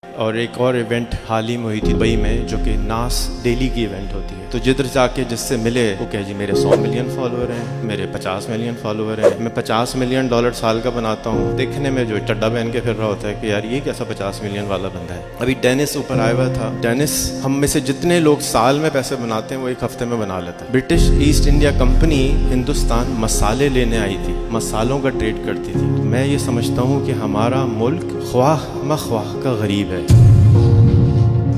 اور ایک اور ایونٹ حال ہی میں ہوئی تھی دبئی میں، جو کہ ناس ڈیلی کی ایونٹ ہوتی ہے. تو جدھر جا کے جس سے ملے وہ کہ جی میرے 100 ملین فالوور ہیں، میرے 50 ملین فالوور ہیں، میں $50 ملین سال کا بناتا ہوں. دیکھنے میں جو چڈا پہن کے پھر رہا ہوتا ہے کہ یار یہ کیسا 50 ملین والا بندہ ہے. ابھی ڈینس اوپر آیا ہوا تھا. ڈینس ہم میں سے جتنے لوگ سال میں پیسے بناتے ہیں وہ ایک ہفتے میں بنا لیتا ہے. British East India company Hindustan مسالے لینے آئی تھی، مسالوں کا ٹریڈ کرتی تھی. میں یہ سمجھتا ہوں کہ ہمارا ملک خواہ مخواہ کا غریب ہے.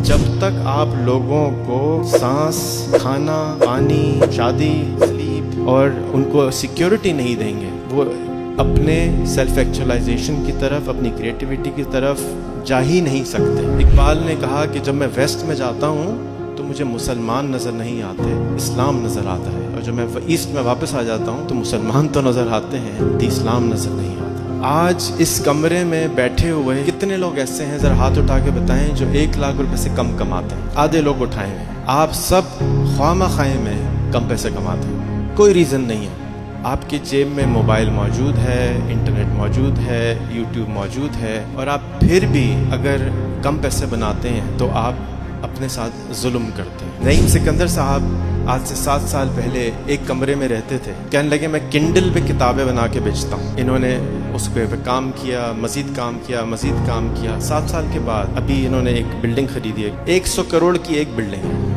جب تک آپ لوگوں کو سانس، کھانا، پانی، شادی، سلیپ اور ان کو سیکیورٹی نہیں دیں گے، وہ اپنے سیلف ایکچولائزیشن کی طرف، اپنی کریٹیوٹی کی طرف جا ہی نہیں سکتے. اقبال نے کہا کہ جب میں ویسٹ میں جاتا ہوں تو مجھے مسلمان نظر نہیں آتے، اسلام نظر آتا ہے، اور جب میں ایسٹ میں واپس آ جاتا ہوں تو مسلمان تو نظر آتے ہیں، اسلام نظر نہیں آتا. آج اس کمرے میں بیٹھے ہوئے کتنے لوگ ایسے ہیں، ذرا ہاتھ اٹھا کے بتائیں، جو 1 لاکھ روپے سے کم کماتے ہیں؟ آدھے لوگ اٹھائے ہیں. آپ سب خواہ خواہ میں کم پیسے کماتے ہیں، کوئی ریزن نہیں ہے. آپ کی جیب میں موبائل موجود ہے، انٹرنیٹ موجود ہے، یوٹیوب موجود ہے، اور آپ پھر بھی اگر کم پیسے بناتے ہیں تو آپ اپنے ساتھ ظلم کرتے ہیں. نعیم سکندر صاحب آج سے 7 سال پہلے ایک کمرے میں رہتے تھے. کہنے لگے میں کنڈل پہ کتابیں بنا کے بیچتا ہوں. انہوں نے اس پہ کام کیا، مزید کام کیا، مزید کام کیا. 7 سال کے بعد ابھی انہوں نے ایک بلڈنگ خریدی ہے، 100 کروڑ کی ایک بلڈنگ ہے.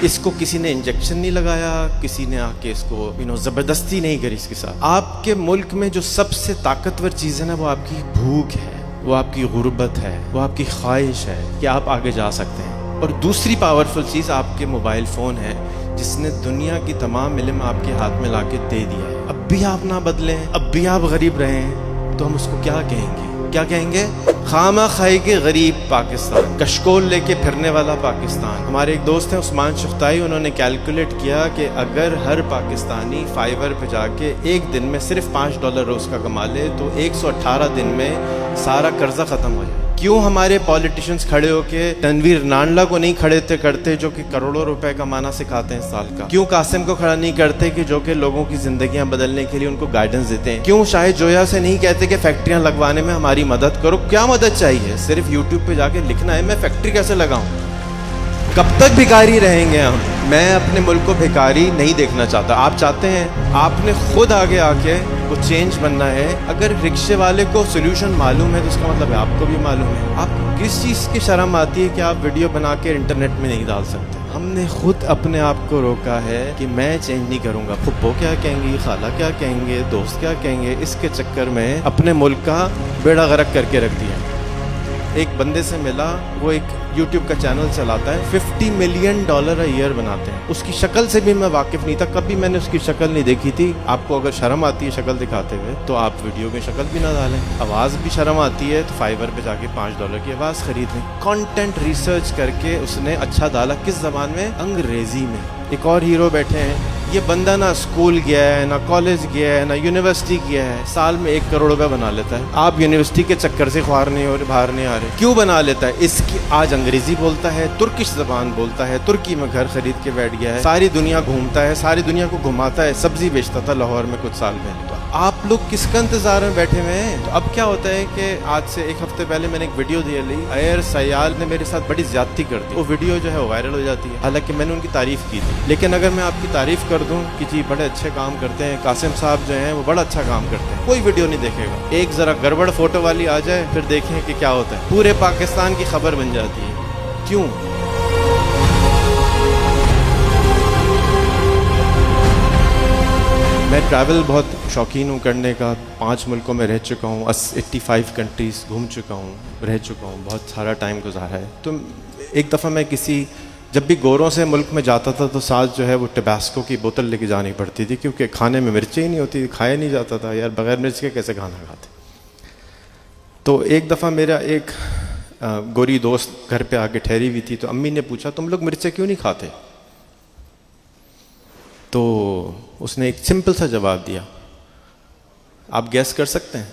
اس کو کسی نے انجیکشن نہیں لگایا، کسی نے آ کے اس کو زبردستی نہیں کری اس کے ساتھ. آپ کے ملک میں جو سب سے طاقتور چیز ہے نا، وہ آپ کی بھوک ہے، وہ آپ کی غربت ہے، وہ آپ کی خواہش ہے کہ آپ آگے جا سکتے ہیں. اور دوسری پاورفل چیز آپ کے موبائل فون ہے، جس نے دنیا کی تمام علم آپ کے ہاتھ میں لا کے دے دیا ہے. اب بھی آپ نہ بدلیں، اب بھی آپ غریب رہیں تو ہم اس کو کیا کہیں گے؟ کیا کہیں گے؟ خامہ خائی کے غریب پاکستان، کشکول لے کے پھرنے والا پاکستان. ہمارے ایک دوست ہیں عثمان شختائی، انہوں نے کیلکولیٹ کیا کہ اگر ہر پاکستانی فائیور پہ جا کے ایک دن میں صرف $5 روز کا کما لے تو 118 دن میں سارا قرضہ ختم ہو جائے. کیوں ہمارے پولیٹیشنز کھڑے ہو کے تنویر نانڈلا کو نہیں کھڑے کرتے جو کہ کروڑوں روپے کمانا سکھاتے ہیں سال کا؟ کیوں قاسم کو کھڑا نہیں کرتے کہ جو کہ لوگوں کی زندگیاں بدلنے کے لیے ان کو گائیڈنس دیتے ہیں؟ کیوں شاہد جویا سے نہیں کہتے کہ فیکٹریاں لگوانے میں ہماری مدد کرو؟ کیا مدد چاہیے؟ صرف یوٹیوب پہ جا کے لکھنا ہے میں فیکٹری کیسے لگاؤں. کب تک بھکاری رہیں گے ہم؟ میں اپنے ملک کو بھکاری نہیں دیکھنا چاہتا. آپ چاہتے ہیں، آپ نے خود آگے آ کے وہ چینج بننا ہے. اگر رکشے والے کو سولوشن معلوم ہے تو اس کا مطلب ہے آپ کو بھی معلوم ہے. آپ کس چیز کی شرم آتی ہے کہ آپ ویڈیو بنا کے انٹرنیٹ میں نہیں ڈال سکتے؟ ہم نے خود اپنے آپ کو روکا ہے کہ میں چینج نہیں کروں گا. پھپھو کیا کہیں گی، خالہ کیا کہیں گے، دوست کیا کہیں گے، اس کے چکر میں اپنے ملک کا بیڑا غرق کر کے رکھ دیا. ایک بندے سے ملا، وہ ایک یوٹیوب کا چینل چلاتا ہے، $50 ملین ایئر بناتے ہیں. اس کی شکل سے بھی میں واقف نہیں تھا، کبھی میں نے اس کی شکل نہیں دیکھی تھی. آپ کو اگر شرم آتی ہے شکل دکھاتے ہوئے تو آپ ویڈیو میں شکل بھی نہ ڈالیں. آواز بھی شرم آتی ہے تو فائیور پہ جا کے $5 کی آواز خرید لیں. کانٹینٹ ریسرچ کر کے اس نے اچھا ڈالا. کس زبان میں؟ انگریزی میں. ایک اور ہیرو بیٹھے ہیں، یہ بندہ نہ اسکول گیا ہے، نہ کالج گیا ہے، نہ یونیورسٹی گیا ہے، سال میں 1 کروڑ روپے بنا لیتا ہے. آپ یونیورسٹی کے چکر سے باہر نہیں آ رہے. کیوں بنا لیتا ہے؟ اس کی آج انگریزی بولتا ہے، ترکش زبان بولتا ہے، ترکی میں گھر خرید کے بیٹھ گیا ہے، ساری دنیا گھومتا ہے، ساری دنیا کو گھماتا ہے. سبزی بیچتا تھا لاہور میں کچھ سال پہلے. تو آپ لوگ کس کا انتظار میں بیٹھے ہوئے ہیں؟ تو اب کیا ہوتا ہے کہ آج سے 1 ہفتے پہلے میں نے ایک ویڈیو دی لی، ایئر سیال نے میرے ساتھ بڑی زیادتی کر دی. وہ ویڈیو جو ہے وائرل ہو جاتی ہے، حالانکہ میں نے ان کی تعریف کی تھی. لیکن اگر میں آپ کی تعریف کر دوں کہ جی بڑے اچھے کام کرتے ہیں، قاسم صاحب جو ہیں وہ بڑا اچھا کام کرتے ہیں، کوئی ویڈیو نہیں دیکھے گا. ایک ذرا گڑبڑ فوٹو والی آ جائے پھر دیکھیں کہ کیا ہوتا ہے. پورے پاکستان کی خبر بن جاتی ہے. کیوں؟ میں ٹریول بہت شوقین ہوں کرنے کا. 5 ملکوں میں رہ چکا ہوں، 85 کنٹریز گھوم چکا ہوں، رہ چکا ہوں، بہت سارا ٹائم گزارا ہے. تو ایک دفعہ میں جب بھی گوروں سے ملک میں جاتا تھا تو ساتھ جو ہے وہ ٹباسکو کی بوتل لے کے جانی پڑتی تھی، کیونکہ کھانے میں مرچیں ہی نہیں ہوتی، کھایا نہیں جاتا تھا. یار بغیر مرچ کے کیسے کھانا کھاتے؟ تو ایک دفعہ میرا ایک گوری دوست گھر پہ آ کے ٹھہری ہوئی تھی، تو امی نے پوچھا تم لوگ مرچیں کیوں نہیں کھاتے؟ تو اس نے ایک سمپل سا جواب دیا. آپ گیس کر سکتے ہیں؟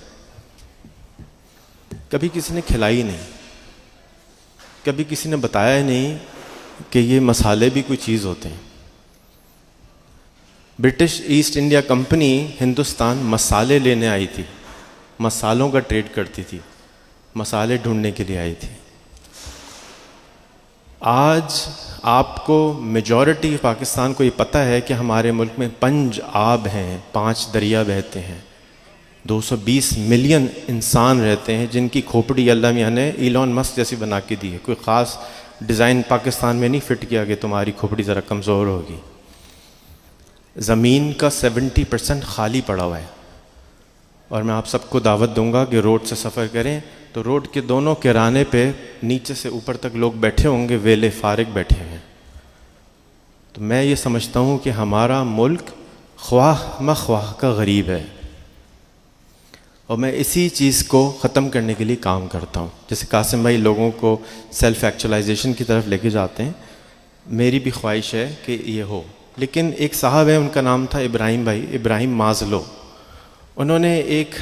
کبھی کسی نے کھلائی نہیں، کبھی کسی نے بتایا نہیں کہ یہ مسالے بھی کوئی چیز ہوتے ہیں. British East India company Hindustan مسالے لینے آئی تھی. مسالوں کا ٹریڈ کرتی تھی، مسالے ڈھونڈنے کے لیے آئی تھی۔ آج آپ کو میجورٹی پاکستان کو یہ پتہ ہے کہ ہمارے ملک میں 5 آب ہیں، 5 دریا بہتے ہیں، 220 ملین انسان رہتے ہیں جن کی کھوپڑی اللہ میاں نے ایلون مسک جیسی بنا کے دی ہے۔ کوئی خاص ڈیزائن پاکستان میں نہیں فٹ کیا کہ تمہاری کھوپڑی ذرا کمزور ہوگی۔ زمین کا 70% خالی پڑا ہوا ہے، اور میں آپ سب کو دعوت دوں گا کہ روڈ سے سفر کریں تو روڈ کے دونوں کرانے پہ نیچے سے اوپر تک لوگ بیٹھے ہوں گے، ویلے فارغ بیٹھے ہیں۔ تو میں یہ سمجھتا ہوں کہ ہمارا ملک خواہ مخواہ کا غریب ہے، اور میں اسی چیز کو ختم کرنے کے لیے کام کرتا ہوں۔ جیسے قاسم بھائی لوگوں کو سیلف ایکچولائزیشن کی طرف لے کے جاتے ہیں، میری بھی خواہش ہے کہ یہ ہو۔ لیکن ایک صاحب ہے، ان کا نام تھا ابراہیم بھائی، ابراہیم مازلو۔ انہوں نے ایک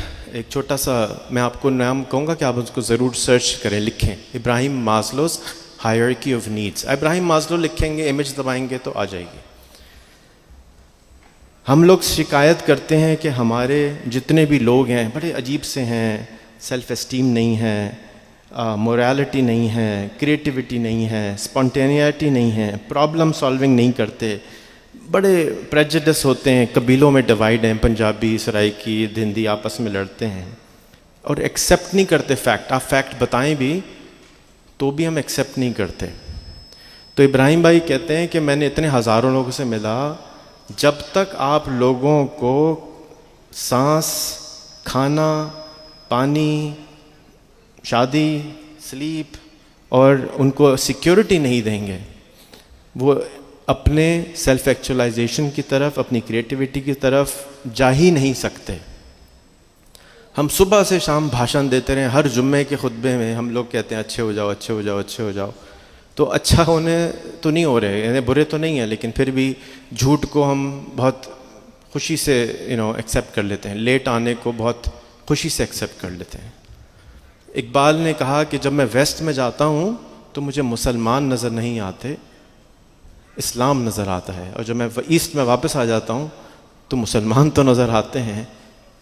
چھوٹا سا، میں آپ کو نام کہوں گا کہ آپ اس کو ضرور سرچ کریں، لکھیں، Abraham Maslow's hierarchy of needs. Abraham Maslow لکھیں گے، امیج دبائیں گے تو آ جائے گی۔ ہم لوگ شکایت کرتے ہیں کہ ہمارے جتنے بھی لوگ ہیں بڑے عجیب سے ہیں، سیلف اسٹیم نہیں ہے، مورالٹی نہیں ہے، کریٹیوٹی نہیں ہے، اسپونٹینیٹی نہیں ہے، پرابلم سالونگ نہیں کرتے، بڑے پریجڈس ہوتے ہیں، قبیلوں میں ڈیوائیڈ ہیں، پنجابی، سرائکی، ہندی آپس میں لڑتے ہیں، اور ایکسیپٹ نہیں کرتے فیکٹ۔ آپ فیکٹ بتائیں بھی تو بھی ہم ایکسیپٹ نہیں کرتے۔ تو ابراہیم بھائی کہتے ہیں کہ میں نے اتنے ہزاروں لوگوں سے ملا، جب تک آپ لوگوں کو سانس، کھانا، پانی، شادی، سلیپ اور ان کو سیکیورٹی نہیں دیں گے، وہ اپنے سیلف ایکچولائزیشن کی طرف، اپنی کریٹیوٹی کی طرف جا ہی نہیں سکتے۔ ہم صبح سے شام بھاشن دیتے رہے، ہر جمعے کے خطبے میں ہم لوگ کہتے ہیں اچھے ہو جاؤ، اچھے ہو جاؤ، اچھے ہو جاؤ۔ تو اچھا ہونے تو نہیں ہو رہے، یعنی برے تو نہیں ہیں، لیکن پھر بھی جھوٹ کو ہم بہت خوشی سے ایکسیپٹ کر لیتے ہیں، لیٹ آنے کو بہت خوشی سے ایکسیپٹ کر لیتے ہیں۔ اقبال نے کہا کہ جب میں ویسٹ میں جاتا ہوں تو مجھے مسلمان نظر نہیں آتے، اسلام نظر آتا ہے، اور جب میں ایسٹ میں واپس آ جاتا ہوں تو مسلمان تو نظر آتے ہیں،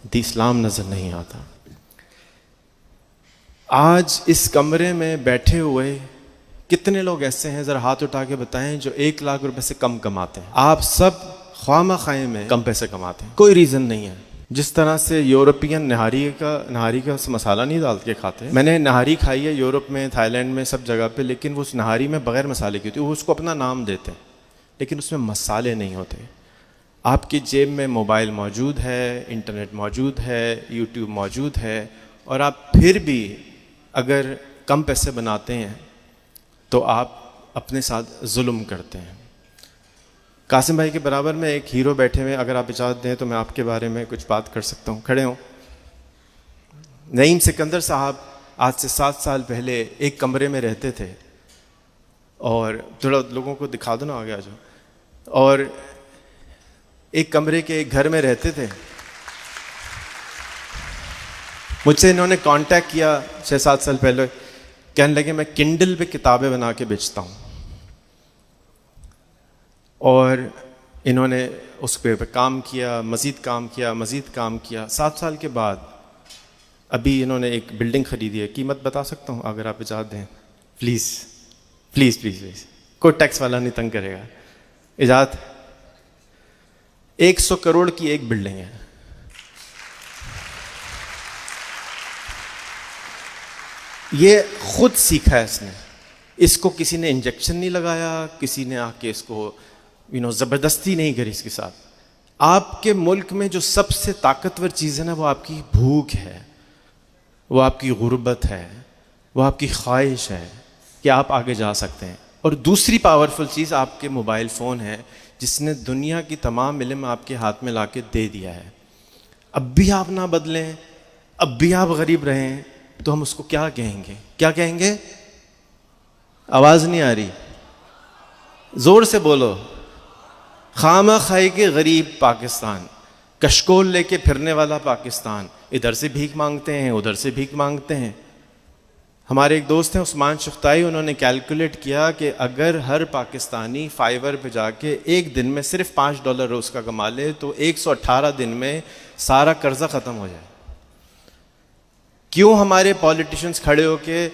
دی اسلام نظر نہیں آتا۔ آج اس کمرے میں بیٹھے ہوئے کتنے لوگ ایسے ہیں، ذرا ہاتھ اٹھا کے بتائیں، جو 1 لاکھ روپے سے کم کماتے ہیں؟ آپ سب خواہ مخواہ میں کم پیسے کماتے ہیں، کوئی ریزن نہیں ہے۔ جس طرح سے یورپین نہاری کا مسالہ نہیں ڈال کے کھاتے، میں نے نہاری کھائی ہے یورپ میں، تھائی لینڈ میں، سب جگہ پہ، لیکن وہ اس نہاری میں بغیر مسالے کی ہوتی ہے، وہ اس کو اپنا نام دیتے ہیں لیکن اس میں مسالے نہیں ہوتے۔ آپ کی جیب میں موبائل موجود ہے، انٹرنیٹ موجود ہے، یوٹیوب موجود ہے، اور آپ پھر بھی اگر کم پیسے بناتے ہیں تو آپ اپنے ساتھ ظلم کرتے ہیں۔ قاسم بھائی کے برابر میں ایک ہیرو بیٹھے ہوئے، اگر آپ اجازت دیں تو میں آپ کے بارے میں کچھ بات کر سکتا ہوں، کھڑے ہوں۔ نعیم سکندر صاحب آج سے 7 سال پہلے ایک کمرے میں رہتے تھے، اور تھوڑا لوگوں کو دکھا دو نا آگے آ جاؤ، اور ایک کمرے کے ایک گھر میں رہتے تھے۔ مجھ سے انہوں نے کانٹیکٹ کیا 6-7 سال پہلے، کہنے لگے میں کنڈل پہ کتابیں بنا کے بیچتا ہوں، اور انہوں نے اس پہ کام کیا، مزید کام کیا، مزید کام کیا۔ 7 سال کے بعد ابھی انہوں نے ایک بلڈنگ خریدی ہے، قیمت بتا سکتا ہوں اگر آپ اجازت دیں؟ پلیز پلیز پلیز پلیز، کوئی ٹیکس والا نہیں تنگ کرے گا، اجازت؟ 100 کروڑ کی ایک بلڈنگ ہے۔ یہ خود سیکھا ہے اس نے، اس کو کسی نے انجیکشن نہیں لگایا، کسی نے آ کے اس کو زبردستی نہیں کری اس کے ساتھ۔ آپ کے ملک میں جو سب سے طاقتور چیز ہے نا، وہ آپ کی بھوک ہے، وہ آپ کی غربت ہے، وہ آپ کی خواہش ہے کہ آپ آگے جا سکتے ہیں۔ اور دوسری پاورفل چیز آپ کے موبائل فون ہے، جس نے دنیا کی تمام علم آپ کے ہاتھ میں لا کے دے دیا ہے۔ اب بھی آپ نہ بدلیں، اب بھی آپ غریب رہیں، تو ہم اس کو کیا کہیں گے؟ کیا کہیں گے؟ آواز نہیں آ رہی، زور سے بولو۔ خامہ خائی کے غریب پاکستان، کشکول لے کے پھرنے والا پاکستان، ادھر سے بھیک مانگتے ہیں، ادھر سے بھیک مانگتے ہیں۔ ہمارے ایک دوست ہیں عثمان شختائی، انہوں نے کیلکولیٹ کیا کہ اگر ہر پاکستانی فائیور پہ جا کے ایک دن میں صرف $5 روز کا کما لے تو 118 دن میں سارا قرضہ ختم ہو جائے۔ کیوں ہمارے پالیٹیشینس کھڑے ہو کے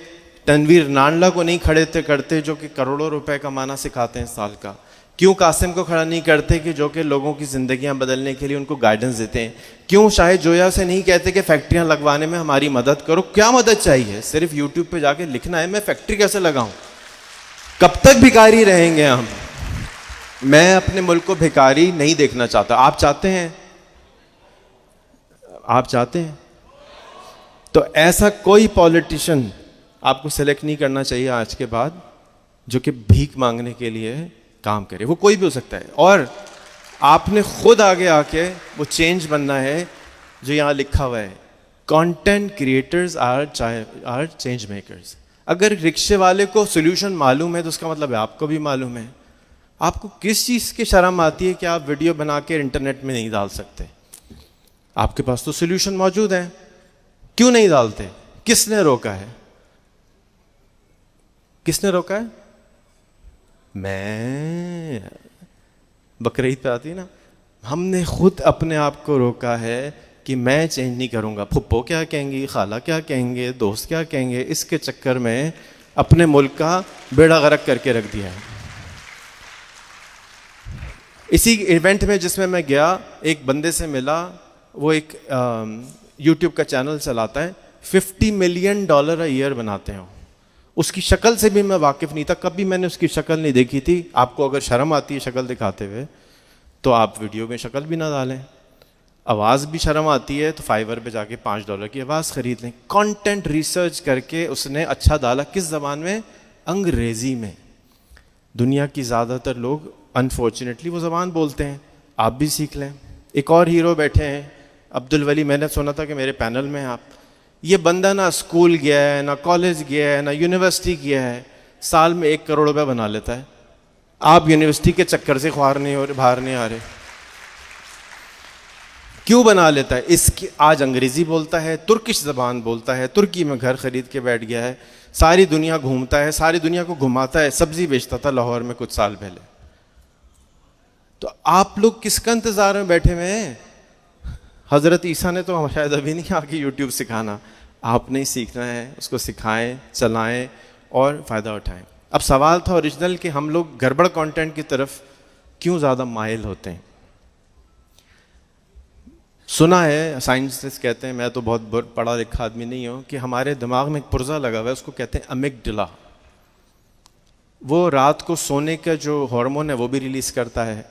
تنویر نانڈا کو نہیں کھڑے کرتے جو کہ کروڑوں روپے کمانا سکھاتے ہیں سال کا؟ کیوں قاسم کو کھڑا نہیں کرتے کہ جو کہ لوگوں کی زندگیاں بدلنے کے لیے ان کو گائیڈنس دیتے ہیں؟ کیوں شاہد جویا سے نہیں کہتے کہ فیکٹریاں لگوانے میں ہماری مدد کرو؟ کیا مدد چاہیے؟ صرف یوٹیوب پہ جا کے لکھنا ہے میں فیکٹری کیسے لگاؤں؟ کب تک بھکاری رہیں گے ہم؟ میں اپنے ملک کو بھکاری نہیں دیکھنا چاہتا. آپ چاہتے ہیں؟ آپ چاہتے ہیں؟ تو ایسا کوئی پولیٹیشین آپ کو سلیکٹ نہیں کرنا چاہیے آج کے بعد جو کہ بھیک مانگنے کے لیے کام کرے. وہ کوئی بھی ہو سکتا ہے. اور آپ نے خود آگے آ کے وہ چینج بننا ہے جو یہاں لکھا ہوا ہے, content creators are change makers. اگر رکشے والے کو سولوشن معلوم ہے تو اس کا مطلب ہے آپ کو بھی معلوم ہے. آپ کو کس چیز کی شرم آتی ہے کہ آپ ویڈیو بنا کے انٹرنیٹ میں نہیں ڈال سکتے؟ آپ کے پاس تو سولوشن موجود ہے, کیوں نہیں ڈالتے؟ کس نے روکا ہے؟ کس نے روکا ہے؟ میں بقرعید پہ آتی نا, ہم نے خود اپنے آپ کو روکا ہے کہ میں چینج نہیں کروں گا. پھپھو کیا کہیں گی, خالہ کیا کہیں گے, دوست کیا کہیں گے, اس کے چکر میں اپنے ملک کا بیڑا غرق کر کے رکھ دیا ہے. اسی ایونٹ میں جس میں میں گیا, ایک بندے سے ملا, وہ ایک یوٹیوب کا چینل چلاتا ہے, $50 ملین ایئر بناتے ہیں. اس کی شکل سے بھی میں واقف نہیں تھا, کبھی میں نے اس کی شکل نہیں دیکھی تھی. آپ کو اگر شرم آتی ہے شکل دکھاتے ہوئے تو آپ ویڈیو میں شکل بھی نہ ڈالیں. آواز بھی شرم آتی ہے تو فائیور پہ جا کے $5 کی آواز خرید لیں. کانٹینٹ ریسرچ کر کے اس نے اچھا ڈالا. کس زبان میں؟ انگریزی میں. دنیا کی زیادہ تر لوگ انفارچونیٹلی وہ زبان بولتے ہیں, آپ بھی سیکھ لیں. ایک اور ہیرو بیٹھے ہیں عبد الولی, میں نے سنا تھا کہ میرے پینل میں آپ. یہ بندہ نہ اسکول گیا ہے, نہ کالج گیا ہے, نہ یونیورسٹی گیا ہے, سال میں $1 کروڑ بنا لیتا ہے. آپ یونیورسٹی کے چکر سے باہر نہیں آ رہے. کیوں بنا لیتا ہے؟ اس کی آج انگریزی بولتا ہے, ترکش زبان بولتا ہے, ترکی میں گھر خرید کے بیٹھ گیا ہے, ساری دنیا گھومتا ہے, ساری دنیا کو گھماتا ہے. سبزی بیچتا تھا لاہور میں کچھ سال پہلے. تو آپ لوگ کس کا انتظار میں بیٹھے ہوئے ہیں؟ حضرت عیسیٰ نے تو شاید ابھی نہیں آ کے یوٹیوب سکھانا. آپ نے سیکھنا ہے, اس کو سکھائیں, چلائیں اور فائدہ اٹھائیں. اب سوال تھا اوریجنل کہ ہم لوگ گڑبڑ کانٹینٹ کی طرف کیوں زیادہ مائل ہوتے ہیں. سنا ہے سائنسسٹ کہتے ہیں, میں تو بہت پڑھا لکھا آدمی نہیں ہوں, کہ ہمارے دماغ میں ایک پرزہ لگا ہوا ہے, اس کو کہتے ہیں امیگڈلا. وہ رات کو سونے کا جو ہارمون ہے وہ بھی ریلیز کرتا ہے,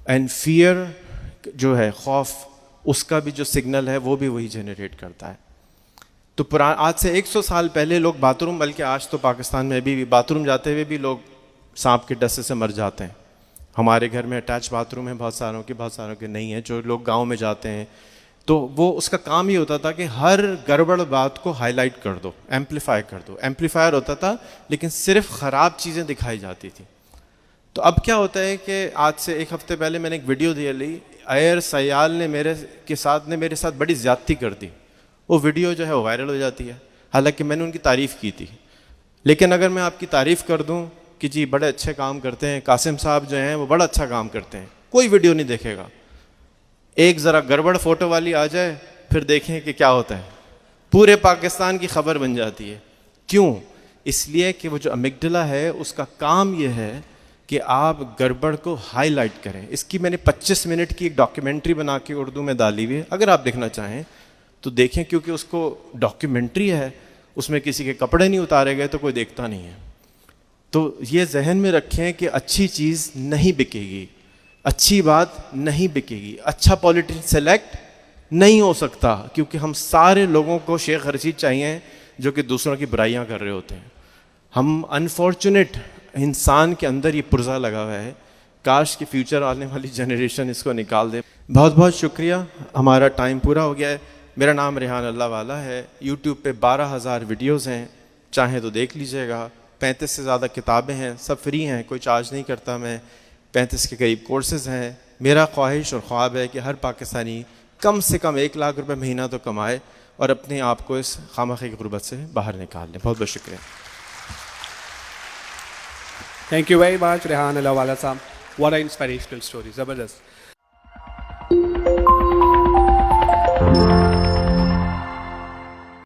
اینڈ فیئر جو ہے, خوف, اس کا بھی جو سگنل ہے وہ بھی وہی جنریٹ کرتا ہے. تو آج سے 100 سال پہلے لوگ باتھ روم, بلکہ آج تو پاکستان میں بھی باتھ روم جاتے ہوئے بھی لوگ سانپ کے ڈسے سے مر جاتے ہیں. ہمارے گھر میں اٹیچ باتھ روم ہے, بہت ساروں کے نہیں ہیں. جو لوگ گاؤں میں جاتے ہیں تو وہ اس کا کام یہ ہوتا تھا کہ ہر گڑبڑ بات کو ہائی لائٹ کر دو, ایمپلیفائی کر دو. ایمپلیفائر ہوتا تھا لیکن صرف خراب چیزیں دکھائی جاتی تھی. تو اب کیا ہوتا ہے کہ آج سے 1 ہفتے پہلے میں نے ایک ویڈیو دی لی, ایئر سیال نے میرے ساتھ بڑی زیادتی کر دی. وہ ویڈیو جو ہے وہ وائرل ہو جاتی ہے, حالانکہ میں نے ان کی تعریف کی تھی. لیکن اگر میں آپ کی تعریف کر دوں کہ جی بڑے اچھے کام کرتے ہیں, قاسم صاحب جو ہیں وہ بڑا اچھا کام کرتے ہیں, کوئی ویڈیو نہیں دیکھے گا. ایک ذرا گڑبڑ فوٹو والی آ جائے, پھر دیکھیں کہ کیا ہوتا ہے, پورے پاکستان کی خبر بن جاتی ہے. کیوں؟ اس لیے کہ وہ جو امیگڈلا ہے اس کا کام یہ ہے کہ آپ گڑبڑ کو ہائی لائٹ کریں. اس کی میں نے 25 منٹ کی ایک ڈاکیومنٹری بنا کے اردو میں ڈالی ہوئی ہے, اگر آپ دیکھنا چاہیں تو دیکھیں, کیونکہ اس کو ڈاکیومنٹری ہے, اس میں کسی کے کپڑے نہیں اتارے گئے تو کوئی دیکھتا نہیں ہے. تو یہ ذہن میں رکھیں کہ اچھی چیز نہیں بکے گی, اچھی بات نہیں بکے گی, اچھا پولیٹیشین سلیکٹ نہیں ہو سکتا, کیونکہ ہم سارے لوگوں کو شیخ رشید چاہیے جو کہ دوسروں کی برائیاں کر رہے ہوتے ہیں. ہم انفارچونیٹ انسان کے اندر یہ پرزہ لگا ہوا ہے, کاش کہ فیوچر آنے والی جنریشن اس کو نکال دے. بہت بہت شکریہ, ہمارا ٹائم پورا ہو گیا ہے. میرا نام ریحان اللہ والا ہے. یوٹیوب پہ 12,000 ویڈیوز ہیں, چاہیں تو دیکھ لیجیے گا. 35 سے زیادہ کتابیں ہیں, سب فری ہیں, کوئی چارج نہیں کرتا. میں 35 کے قریب کورسز ہیں. میرا خواہش اور خواب ہے کہ ہر پاکستانی کم سے کم $1 لاکھ مہینہ تو کمائے اور اپنے آپ کو اس خامخواہ کی غربت سے باہر نکال لیں. بہت بہت شکریہ. Thank you very much, Rehan Alawala Saab. What an inspirational story. Zabardast.